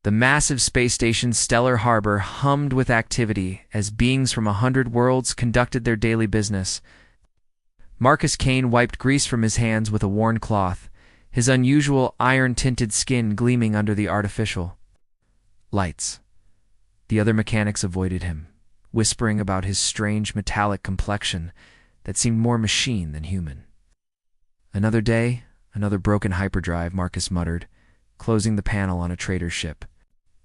The massive space station's stellar harbor hummed with activity as beings from 100 worlds conducted their daily business. Marcus Kane wiped grease from his hands with a worn cloth, his unusual iron-tinted skin gleaming under the artificial lights. The other mechanics avoided him, whispering about his strange metallic complexion that seemed more machine than human. Another day, another broken hyperdrive, Marcus muttered, closing the panel on a trader's ship.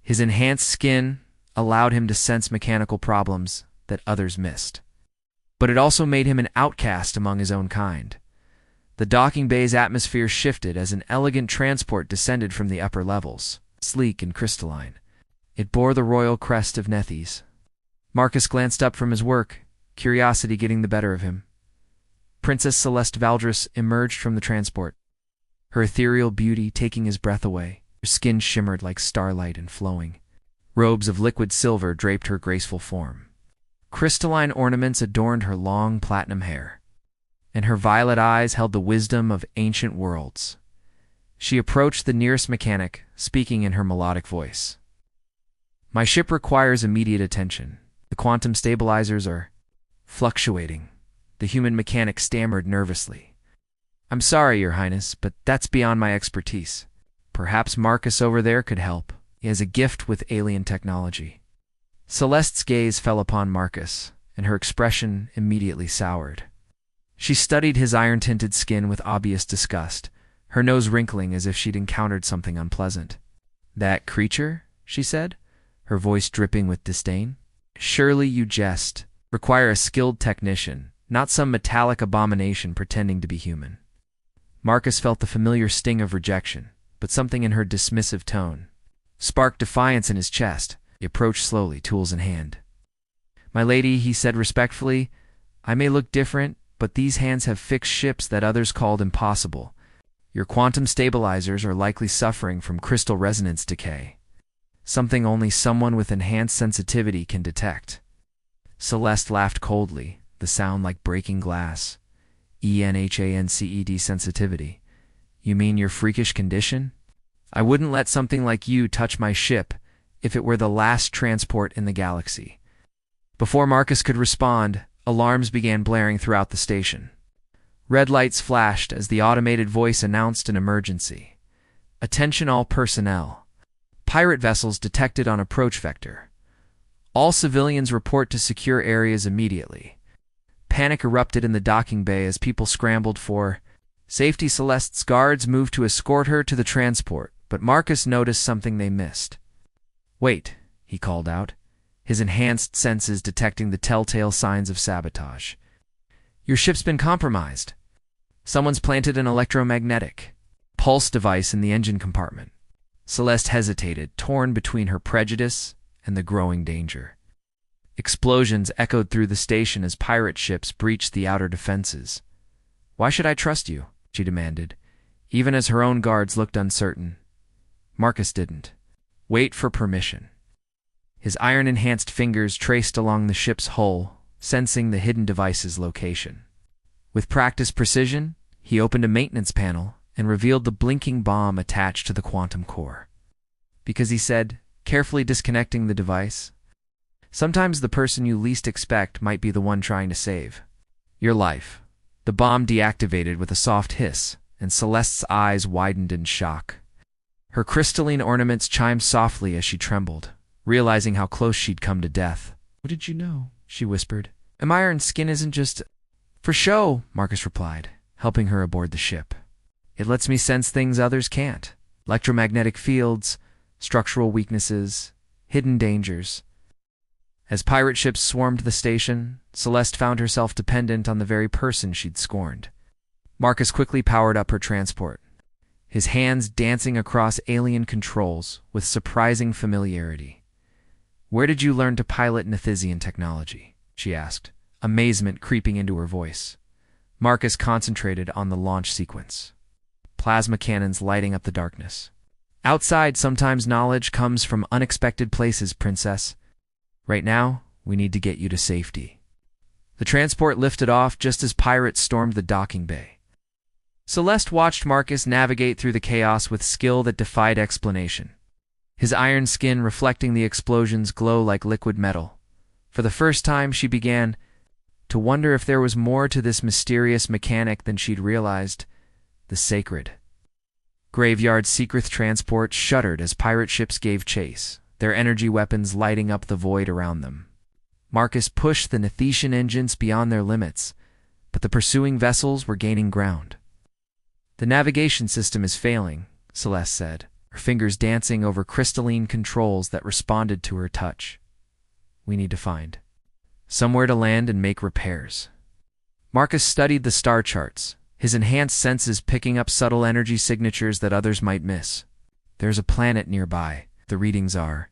His enhanced skin allowed him to sense mechanical problems that others missed. But it also made him an outcast among his own kind. The docking bay's atmosphere shifted as an elegant transport descended from the upper levels, sleek and crystalline. It bore the royal crest of Nethes. Marcus glanced up from his work, curiosity getting the better of him. Princess Celeste Valdris emerged from the transport, her ethereal beauty taking his breath away. Her skin shimmered like starlight and flowing. Robes of liquid silver draped her graceful form. Crystalline ornaments adorned her long platinum hair, and her violet eyes held the wisdom of ancient worlds. She approached the nearest mechanic, speaking in her melodic voice. "My ship requires immediate attention. The quantum stabilizers are fluctuating." The human mechanic stammered nervously. "I'm sorry, Your Highness, but that's beyond my expertise. Perhaps Marcus over there could help. He has a gift with alien technology." Celeste's gaze fell upon Marcus, and her expression immediately soured. She studied his iron-tinted skin with obvious disgust, her nose wrinkling as if she'd encountered something unpleasant. "That creature?" she said, her voice dripping with disdain. "Surely you jest. Require a skilled technician, not some metallic abomination pretending to be human." Marcus felt the familiar sting of rejection, but something in her dismissive tone sparked defiance in his chest. He approached slowly, tools in hand. "My lady," he said respectfully, "I may look different, but these hands have fixed ships that others called impossible. Your quantum stabilizers are likely suffering from crystal resonance decay, something only someone with enhanced sensitivity can detect." Celeste laughed coldly, the sound like breaking glass. "ENHANCED sensitivity. You mean your freakish condition? I wouldn't let something like you touch my ship if it were the last transport in the galaxy." Before Marcus could respond, alarms began blaring throughout the station. Red lights flashed as the automated voice announced an emergency. "Attention all personnel. Pirate vessels detected on approach vector. All civilians report to secure areas immediately." Panic erupted in the docking bay as people scrambled for safety. Celeste's guards moved to escort her to the transport, but Marcus noticed something they missed. "Wait," he called out, his enhanced senses detecting the telltale signs of sabotage. "Your ship's been compromised. Someone's planted an electromagnetic pulse device in the engine compartment." Celeste hesitated, torn between her prejudice and the growing danger. Explosions echoed through the station as pirate ships breached the outer defenses. "Why should I trust you?" she demanded, even as her own guards looked uncertain. Marcus didn't wait for permission. His iron-enhanced fingers traced along the ship's hull, sensing the hidden device's location. With practiced precision, he opened a maintenance panel and revealed the blinking bomb attached to the quantum core. "Because," he said, carefully disconnecting the device, "sometimes the person you least expect might be the one trying to save your life." The bomb deactivated with a soft hiss, and Celeste's eyes widened in shock. Her crystalline ornaments chimed softly as she trembled, realizing how close she'd come to death. "What did you know?" she whispered. "My iron skin isn't just for show," Marcus replied, helping her aboard the ship. "It lets me sense things others can't. Electromagnetic fields, structural weaknesses, hidden dangers." As pirate ships swarmed the station, Celeste found herself dependent on the very person she'd scorned. Marcus quickly powered up her transport, his hands dancing across alien controls with surprising familiarity. "Where did you learn to pilot Nethesian technology?" she asked, amazement creeping into her voice. Marcus concentrated on the launch sequence, plasma cannons lighting up the darkness. "Outside, sometimes knowledge comes from unexpected places, Princess. Right now, we need to get you to safety." The transport lifted off just as pirates stormed the docking bay. Celeste watched Marcus navigate through the chaos with skill that defied explanation. his iron skin reflecting the explosion's glow like liquid metal. For the first time, she began to wonder if there was more to this mysterious mechanic than she'd realized. The sacred graveyard secret transport shuddered as pirate ships gave chase, their energy weapons lighting up the void around them. Marcus pushed the Nethetian engines beyond their limits, but the pursuing vessels were gaining ground. "The navigation system is failing," Celeste said, her fingers dancing over crystalline controls that responded to her touch. "We need to find somewhere to land and make repairs." Marcus studied the star charts, his enhanced senses picking up subtle energy signatures that others might miss. "There's a planet nearby. The readings are ...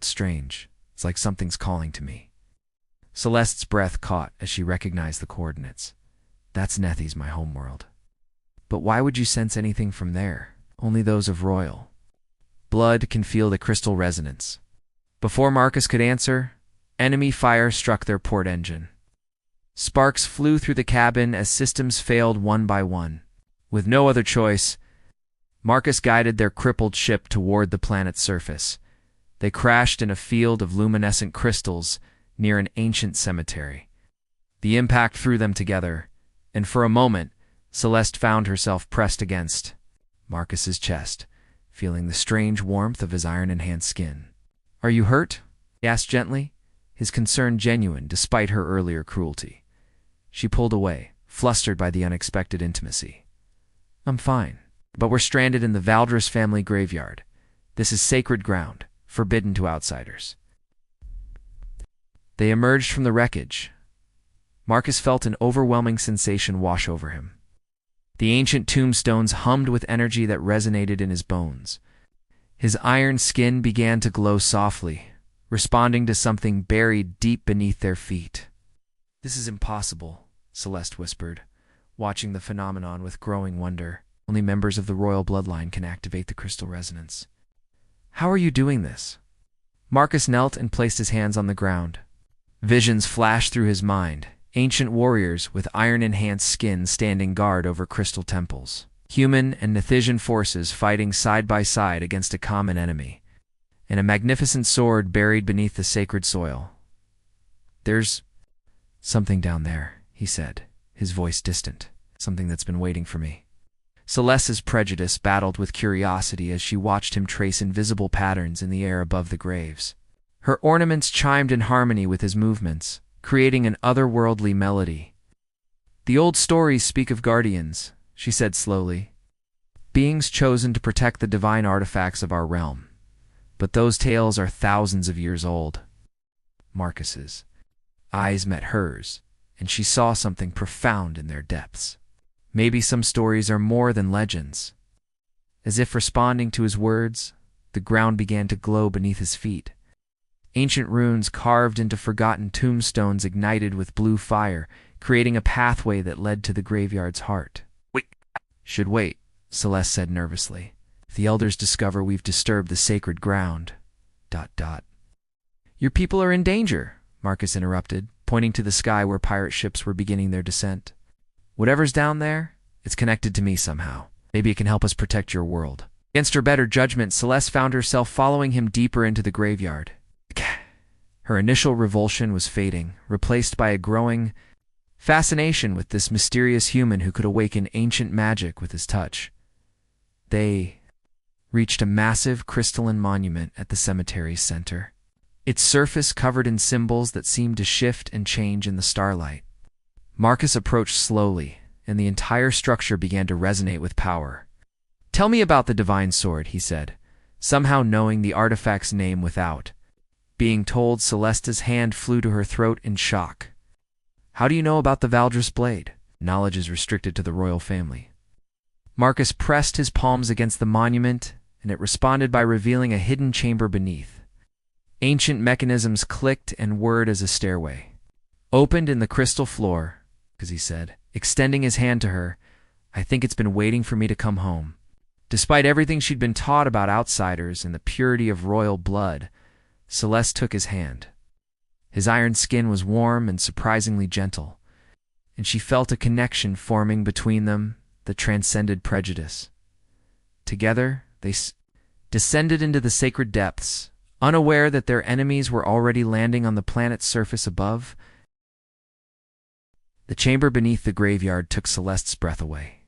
strange. It's like something's calling to me." Celeste's breath caught as she recognized the coordinates. "That's Nethy's, my homeworld." "But why would you sense anything from there?" "Only those of royal blood can feel the crystal resonance." Before Marcus could answer, enemy fire struck their port engine. Sparks flew through the cabin as systems failed one by one. With no other choice, Marcus guided their crippled ship toward the planet's surface. They crashed in a field of luminescent crystals near an ancient cemetery. The impact threw them together, and for a moment, Celeste found herself pressed against Marcus's chest, feeling the strange warmth of his iron-enhanced skin. "Are you hurt?" he asked gently, his concern genuine despite her earlier cruelty. She pulled away, flustered by the unexpected intimacy. "I'm fine, but we're stranded in the Valdris family graveyard. This is sacred ground, forbidden to outsiders." They emerged from the wreckage. Marcus felt an overwhelming sensation wash over him. The ancient tombstones hummed with energy that resonated in his bones. His iron skin began to glow softly, responding to something buried deep beneath their feet. "This is impossible," Celeste whispered, watching the phenomenon with growing wonder. "Only members of the royal bloodline can activate the crystal resonance." "How are you doing this?" Marcus knelt and placed his hands on the ground. Visions flashed through his mind, ancient warriors with iron-enhanced skin standing guard over crystal temples, human and Nethetian forces fighting side by side against a common enemy, and a magnificent sword buried beneath the sacred soil. "There's something down there," he said, his voice distant. "Something that's been waiting for me." Celeste's prejudice battled with curiosity as she watched him trace invisible patterns in the air above the graves. Her ornaments chimed in harmony with his movements, creating an otherworldly melody. "The old stories speak of guardians," she said slowly, "beings chosen to protect the divine artifacts of our realm. But those tales are thousands of years old." Marcus's eyes met hers, and she saw something profound in their depths. Maybe some stories are more than legends. As if responding to his words, the ground began to glow beneath his feet. Ancient runes carved into forgotten tombstones ignited with blue fire, creating a pathway that led to the graveyard's heart. "We should wait," Celeste said nervously. "If the elders discover we've disturbed the sacred ground... "Your people are in danger," Marcus interrupted, pointing to the sky where pirate ships were beginning their descent. "Whatever's down there, it's connected to me somehow. Maybe it can help us protect your world." Against her better judgment, Celeste found herself following him deeper into the graveyard. Her initial revulsion was fading, replaced by a growing fascination with this mysterious human who could awaken ancient magic with his touch. They reached a massive crystalline monument at the cemetery's center, its surface covered in symbols that seemed to shift and change in the starlight. Marcus approached slowly, and the entire structure began to resonate with power. "Tell me about the divine sword," he said, somehow knowing the artifact's name without being told. Celeste's hand flew to her throat in shock. "How do you know about the Valdris blade?" "Knowledge is restricted to the royal family." Marcus pressed his palms against the monument, and it responded by revealing a hidden chamber beneath. Ancient mechanisms clicked and whirred as a stairway opened in the crystal floor, as he said, extending his hand to her. "I think it's been waiting for me to come home." Despite everything she'd been taught about outsiders and the purity of royal blood, Celeste took his hand. His iron skin was warm and surprisingly gentle, and she felt a connection forming between them that transcended prejudice. Together, they descended into the sacred depths, unaware that their enemies were already landing on the planet's surface above. The chamber beneath the graveyard took Celeste's breath away.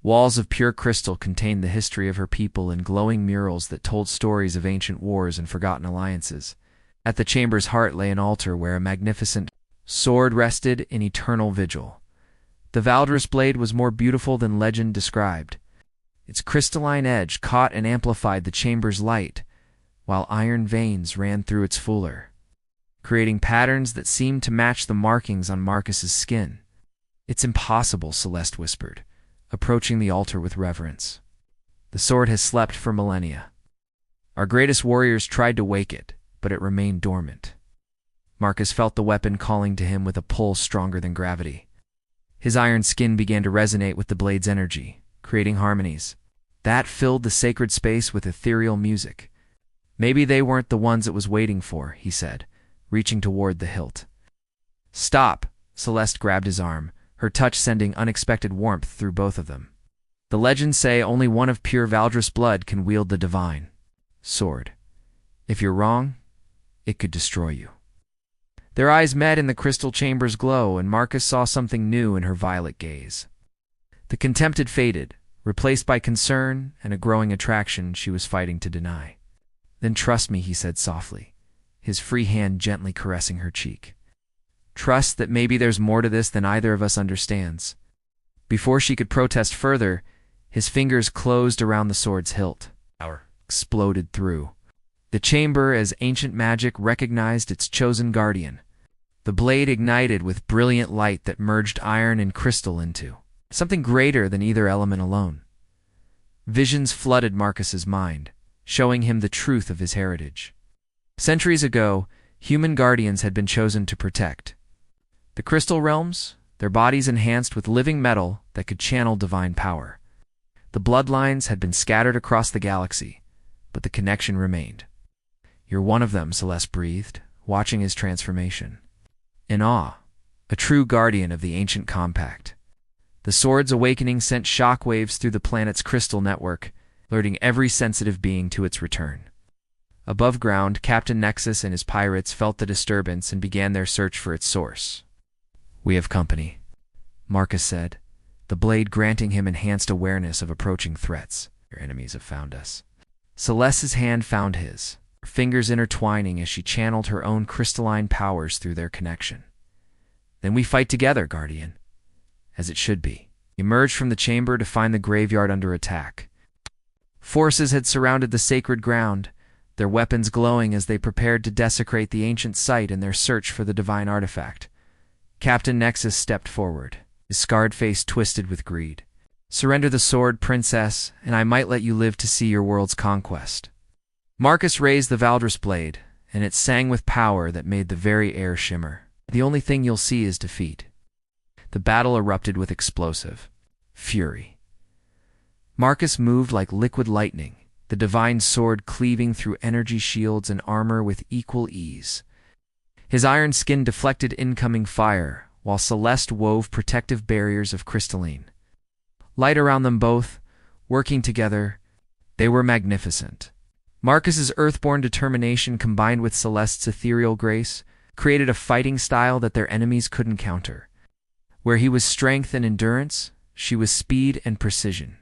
Walls of pure crystal contained the history of her people in glowing murals that told stories of ancient wars and forgotten alliances. At the chamber's heart lay an altar where a magnificent sword rested in eternal vigil. The Valdris blade was more beautiful than legend described. Its crystalline edge caught and amplified the chamber's light, while iron veins ran through its fuller, creating patterns that seemed to match the markings on Marcus's skin. "It's impossible," Celeste whispered, approaching the altar with reverence. "The sword has slept for millennia. Our greatest warriors tried to wake it, but it remained dormant." Marcus felt the weapon calling to him with a pull stronger than gravity. His iron skin began to resonate with the blade's energy, creating harmonies that filled the sacred space with ethereal music. "Maybe they weren't the ones it was waiting for," he said, reaching toward the hilt. "Stop!" Celeste grabbed his arm, her touch sending unexpected warmth through both of them. "The legends say only one of pure Valdris blood can wield the divine sword. If you're wrong, it could destroy you." Their eyes met in the crystal chamber's glow, and Marcus saw something new in her violet gaze. The contempt had faded, replaced by concern and a growing attraction she was fighting to deny. "Then trust me," he said softly, his free hand gently caressing her cheek. "Trust that maybe there's more to this than either of us understands." Before she could protest further, his fingers closed around the sword's hilt. Power exploded through the chamber as ancient magic recognized its chosen guardian. The blade ignited with brilliant light that merged iron and crystal into something greater than either element alone. Visions flooded Marcus's mind, showing him the truth of his heritage. Centuries ago, human guardians had been chosen to protect the crystal realms, their bodies enhanced with living metal that could channel divine power. The bloodlines had been scattered across the galaxy, but the connection remained. "You're one of them," Celeste breathed, watching his transformation. In awe, a true guardian of the ancient compact. The sword's awakening sent shockwaves through the planet's crystal network, alerting every sensitive being to its return. Above ground, Captain Nexus and his pirates felt the disturbance and began their search for its source. "We have company," Marcus said, the blade granting him enhanced awareness of approaching threats. "Your enemies have found us." Celeste's hand found his, her fingers intertwining as she channeled her own crystalline powers through their connection. "Then we fight together, Guardian." As it should be. He emerged from the chamber to find the graveyard under attack. Forces had surrounded the sacred ground, their weapons glowing as they prepared to desecrate the ancient site in their search for the divine artifact. Captain Nexus stepped forward, his scarred face twisted with greed. "Surrender the sword, princess, and I might let you live to see your world's conquest." Marcus raised the Valdris blade, and it sang with power that made the very air shimmer. "The only thing you'll see is defeat." The battle erupted with explosive fury. Marcus moved like liquid lightning, the divine sword cleaving through energy shields and armor with equal ease. His iron skin deflected incoming fire, while Celeste wove protective barriers of crystalline light around them both. Working together, they were magnificent. Marcus's earthborn determination combined with Celeste's ethereal grace created a fighting style that their enemies couldn't counter. Where he was strength and endurance, she was speed and precision.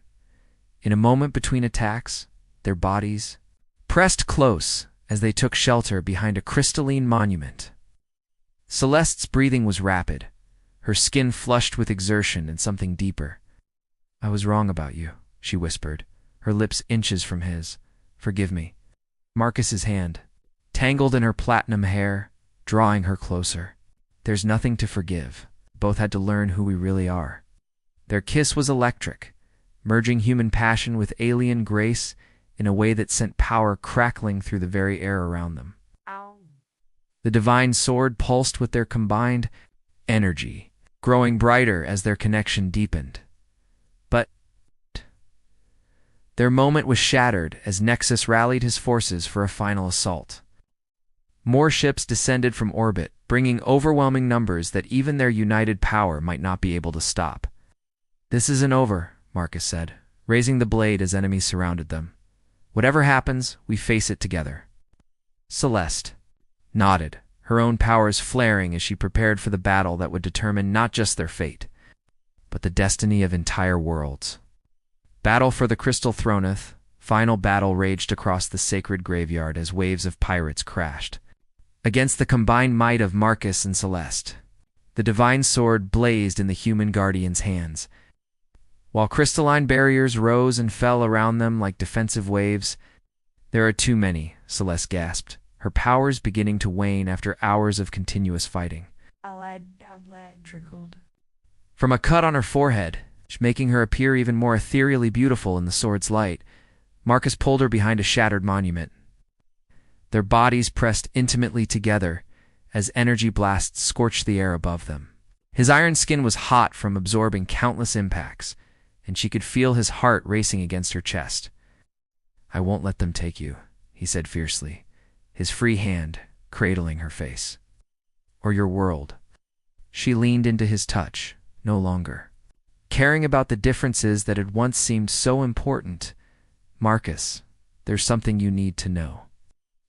In a moment between attacks, their bodies pressed close as they took shelter behind a crystalline monument. Celeste's breathing was rapid, her skin flushed with exertion and something deeper. "I was wrong about you," she whispered, her lips inches from his. "Forgive me." Marcus's hand tangled in her platinum hair, drawing her closer. "There's nothing to forgive. Both had to learn who we really are." Their kiss was electric, merging human passion with alien grace in a way that sent power crackling through the very air around them. Ow. The divine sword pulsed with their combined energy, growing brighter as their connection deepened. But their moment was shattered as Nexus rallied his forces for a final assault. More ships descended from orbit, bringing overwhelming numbers that even their united power might not be able to stop. "This isn't over," Marcus said, raising the blade as enemies surrounded them. Whatever happens, we face it together. Celeste nodded, her own powers flaring as she prepared for the battle that would determine not just their fate, but the destiny of entire worlds. Battle for the Crystal Throneth. Final battle raged across the sacred graveyard as waves of pirates crashed against the combined might of Marcus and Celeste. The divine sword blazed in the human guardian's hands, while crystalline barriers rose and fell around them like defensive waves. "There are too many," Celeste gasped, her powers beginning to wane after hours of continuous fighting. Blood trickled from a cut on her forehead, making her appear even more ethereally beautiful in the sword's light. Marcus pulled her behind a shattered monument. Their bodies pressed intimately together as energy blasts scorched the air above them. His iron skin was hot from absorbing countless impacts, and she could feel his heart racing against her chest. "I won't let them take you," he said fiercely, his free hand cradling her face. "Or your world." She leaned into his touch, no longer caring about the differences that had once seemed so important. "Marcus, there's something you need to know.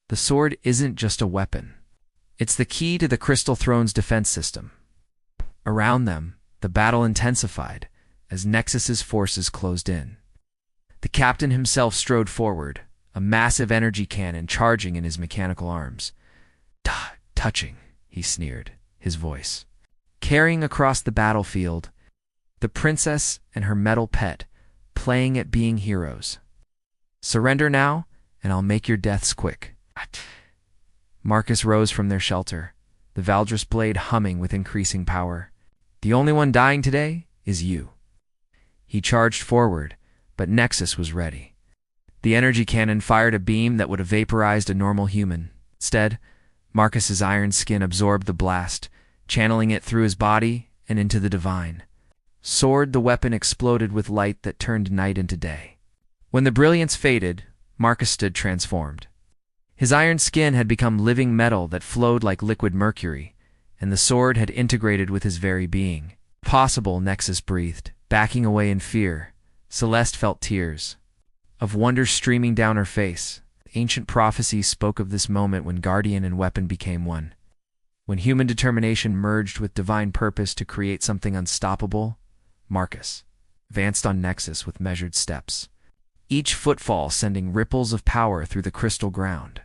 The sword isn't just a weapon. It's the key to the Crystal Throne's defense system." Around them, the battle intensified as Nexus's forces closed in. The captain himself strode forward, a massive energy cannon charging in his mechanical arms. Touching," he sneered, his voice carrying across the battlefield, the princess and her metal pet playing at being heroes. "Surrender now, and I'll make your deaths quick." Marcus rose from their shelter, the Valdris blade humming with increasing power. "The only one dying today is you." He charged forward, but Nexus was ready. The energy cannon fired a beam that would have vaporized a normal human. Instead, Marcus's iron skin absorbed the blast, channeling it through his body and into the divine sword. The weapon exploded with light that turned night into day. When the brilliance faded, Marcus stood transformed. His iron skin had become living metal that flowed like liquid mercury, and the sword had integrated with his very being. "Possible," Nexus breathed, backing away in fear. Celeste felt tears of wonder streaming down her face. Ancient prophecies spoke of this moment when guardian and weapon became one, when human determination merged with divine purpose to create something unstoppable. Marcus advanced on Nexus with measured steps, each footfall sending ripples of power through the crystal ground.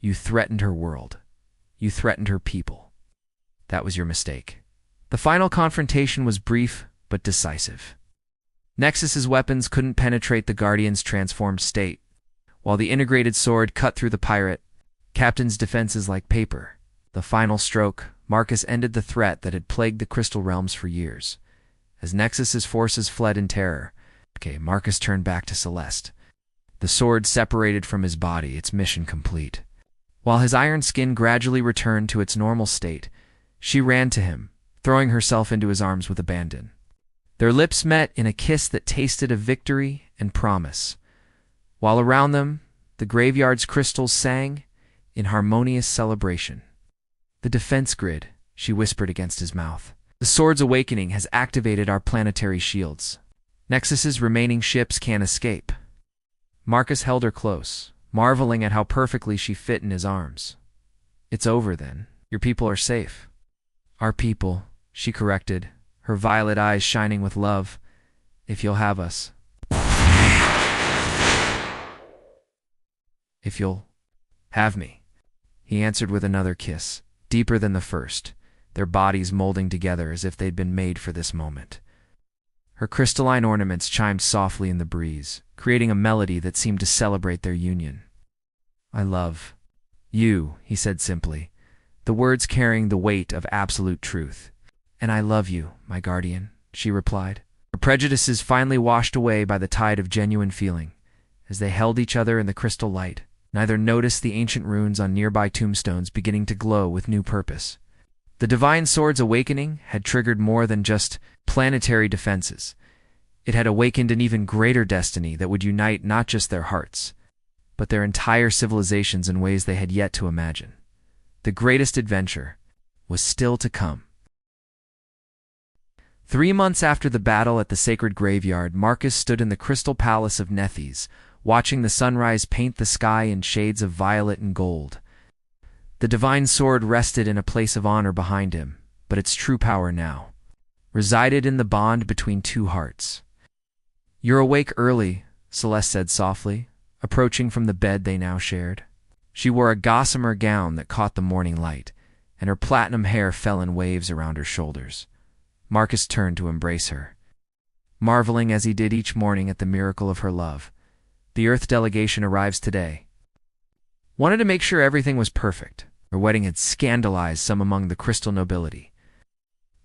"You threatened her world. You threatened her people. That was your mistake." The final confrontation was brief but decisive. Nexus's weapons couldn't penetrate the Guardian's transformed state, while the integrated sword cut through the pirate captain's defenses like paper. The final stroke, Marcus ended the threat that had plagued the Crystal Realms for years. As Nexus's forces fled in terror, Marcus turned back to Celeste. The sword separated from his body, its mission complete. While his iron skin gradually returned to its normal state, she ran to him, throwing herself into his arms with abandon. Their lips met in a kiss that tasted of victory and promise, while around them, the graveyard's crystals sang in harmonious celebration. "The defense grid," she whispered against his mouth. "The sword's awakening has activated our planetary shields. Nexus's remaining ships can't escape." Marcus held her close, marveling at how perfectly she fit in his arms. "It's over then. Your people are safe." "Our people," she corrected, her violet eyes shining with love. "If you'll have us." "If you'll have me," he answered with another kiss, deeper than the first, their bodies molding together as if they'd been made for this moment. Her crystalline ornaments chimed softly in the breeze, creating a melody that seemed to celebrate their union. "I love you," he said simply, the words carrying the weight of absolute truth. "And I love you, my guardian," she replied, her prejudices finally washed away by the tide of genuine feeling. As they held each other in the crystal light, neither noticed the ancient runes on nearby tombstones beginning to glow with new purpose. The divine sword's awakening had triggered more than just planetary defenses. It had awakened an even greater destiny that would unite not just their hearts, but their entire civilizations in ways they had yet to imagine. The greatest adventure was still to come. 3 months after the battle at the sacred graveyard, Marcus stood in the crystal palace of Nethys, watching the sunrise paint the sky in shades of violet and gold. The divine sword rested in a place of honor behind him, but its true power now resided in the bond between two hearts. "You're awake early," Celeste said softly, approaching from the bed they now shared. She wore a gossamer gown that caught the morning light, and her platinum hair fell in waves around her shoulders. Marcus turned to embrace her, marveling as he did each morning at the miracle of her love. "The Earth delegation arrives today. Wanted to make sure everything was perfect. Her wedding had scandalized some among the crystal nobility,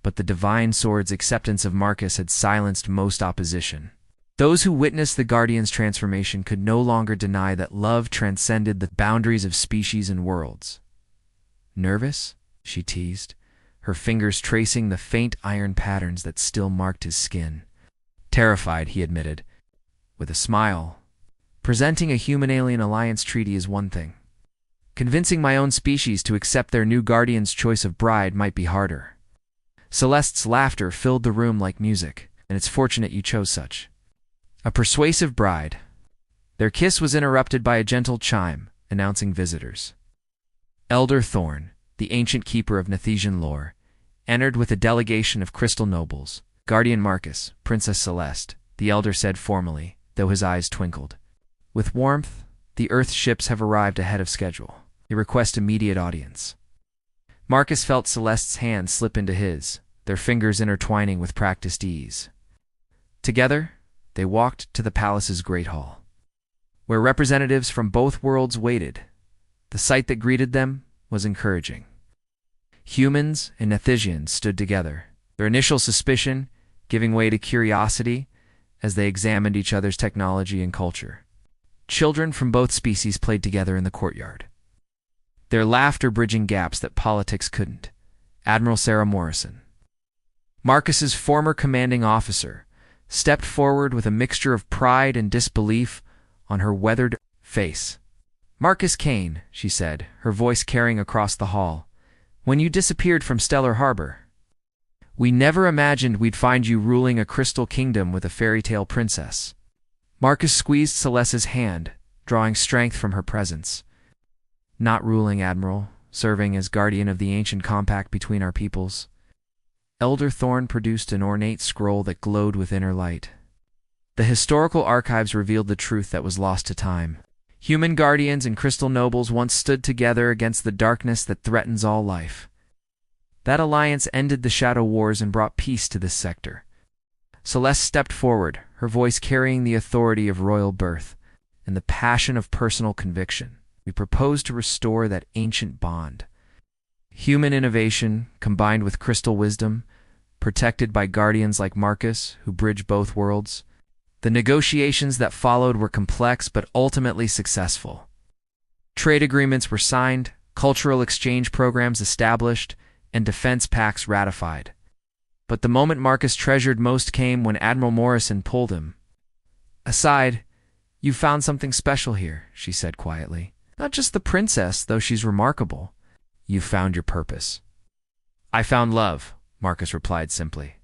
but the divine sword's acceptance of Marcus had silenced most opposition. Those who witnessed the Guardian's transformation could no longer deny that love transcended the boundaries of species and worlds." "Nervous?" she teased, her fingers tracing the faint iron patterns that still marked his skin. "Terrified," he admitted, with a smile. "Presenting a human-alien alliance treaty is one thing. Convincing my own species to accept their new Guardian's choice of bride might be harder." Celeste's laughter filled the room like music, "and it's fortunate you chose such a persuasive bride." Their kiss was interrupted by a gentle chime, announcing visitors. Elder Thorn, the ancient keeper of Nethesian lore, entered with a delegation of crystal nobles. "Guardian Marcus, Princess Celeste," the elder said formally, though his eyes twinkled. "With warmth, the Earth ships have arrived ahead of schedule. They request immediate audience." Marcus felt Celeste's hand slip into his, their fingers intertwining with practiced ease. Together, they walked to the palace's great hall, where representatives from both worlds waited. The sight that greeted them was encouraging. Humans and Nethesians stood together, their initial suspicion giving way to curiosity as they examined each other's technology and culture. Children from both species played together in the courtyard, their laughter bridging gaps that politics couldn't. Admiral Sarah Morrison, Marcus's former commanding officer, stepped forward with a mixture of pride and disbelief on her weathered face. "Marcus Kane," she said, her voice carrying across the hall, "when you disappeared from Stellar Harbor, we never imagined we'd find you ruling a crystal kingdom with a fairy tale princess." Marcus squeezed Celeste's hand, drawing strength from her presence. "Not ruling, Admiral, serving as guardian of the ancient compact between our peoples." Elder Thorn produced an ornate scroll that glowed with inner light. The historical archives revealed the truth that was lost to time. Human guardians and crystal nobles once stood together against the darkness that threatens all life. That alliance ended the Shadow Wars and brought peace to this sector. Celeste stepped forward, her voice carrying the authority of royal birth and the passion of personal conviction. "We propose to restore that ancient bond. Human innovation combined with crystal wisdom, protected by guardians like Marcus who bridge both worlds." The negotiations that followed were complex but ultimately successful. Trade agreements were signed, cultural exchange programs established, and defense pacts ratified. But the moment Marcus treasured most came when Admiral Morrison pulled him aside. "You've found something special here," she said quietly. "Not just the princess, though she's remarkable. You've found your purpose." "I found love," Marcus replied simply.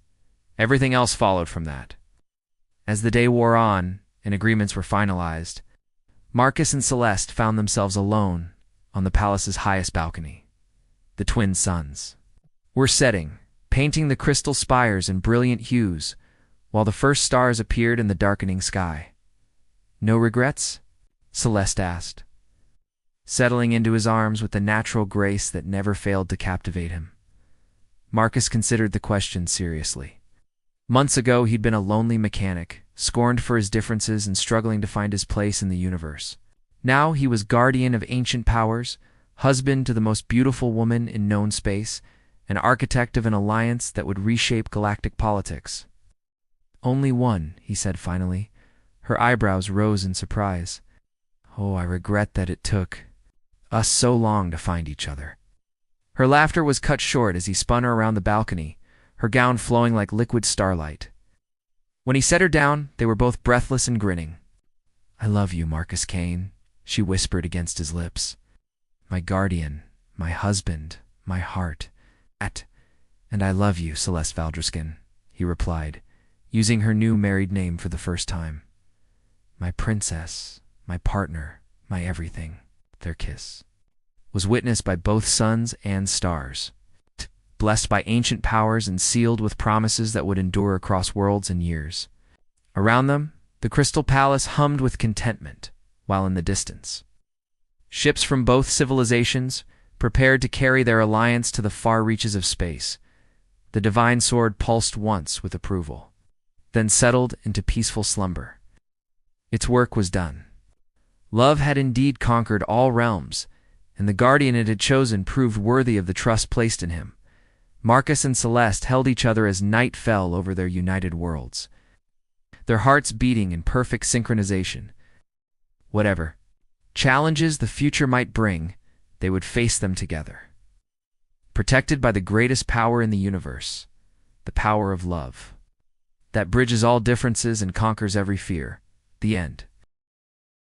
"Everything else followed from that." As the day wore on and agreements were finalized, Marcus and Celeste found themselves alone on the palace's highest balcony. The twin suns were setting, painting the crystal spires in brilliant hues, while the first stars appeared in the darkening sky. "No regrets?" Celeste asked, settling into his arms with the natural grace that never failed to captivate him. Marcus considered the question seriously. Months ago, he'd been a lonely mechanic, scorned for his differences and struggling to find his place in the universe. Now he was guardian of ancient powers, husband to the most beautiful woman in known space, and architect of an alliance that would reshape galactic politics. "Only one," he said finally. Her eyebrows rose in surprise. "Oh, I regret that it took us so long to find each other." Her laughter was cut short as he spun her around the balcony, her gown flowing like liquid starlight. When he set her down, they were both breathless and grinning. "I love you, Marcus Kane," she whispered against his lips. "My guardian, my husband, my heart. And I love you, Celeste Valdriskin," he replied, using her new married name for the first time. "My princess, my partner, my everything. Their kiss was witnessed by both suns and stars, blessed by ancient powers and sealed with promises that would endure across worlds and years. Around them, the Crystal Palace hummed with contentment, while in the distance, ships from both civilizations prepared to carry their alliance to the far reaches of space. The divine sword pulsed once with approval, then settled into peaceful slumber. Its work was done. Love had indeed conquered all realms, and the guardian it had chosen proved worthy of the trust placed in him. Marcus and Celeste held each other as night fell over their united worlds, their hearts beating in perfect synchronization. Whatever challenges the future might bring, they would face them together, protected by the greatest power in the universe, the power of love, that bridges all differences and conquers every fear. The end.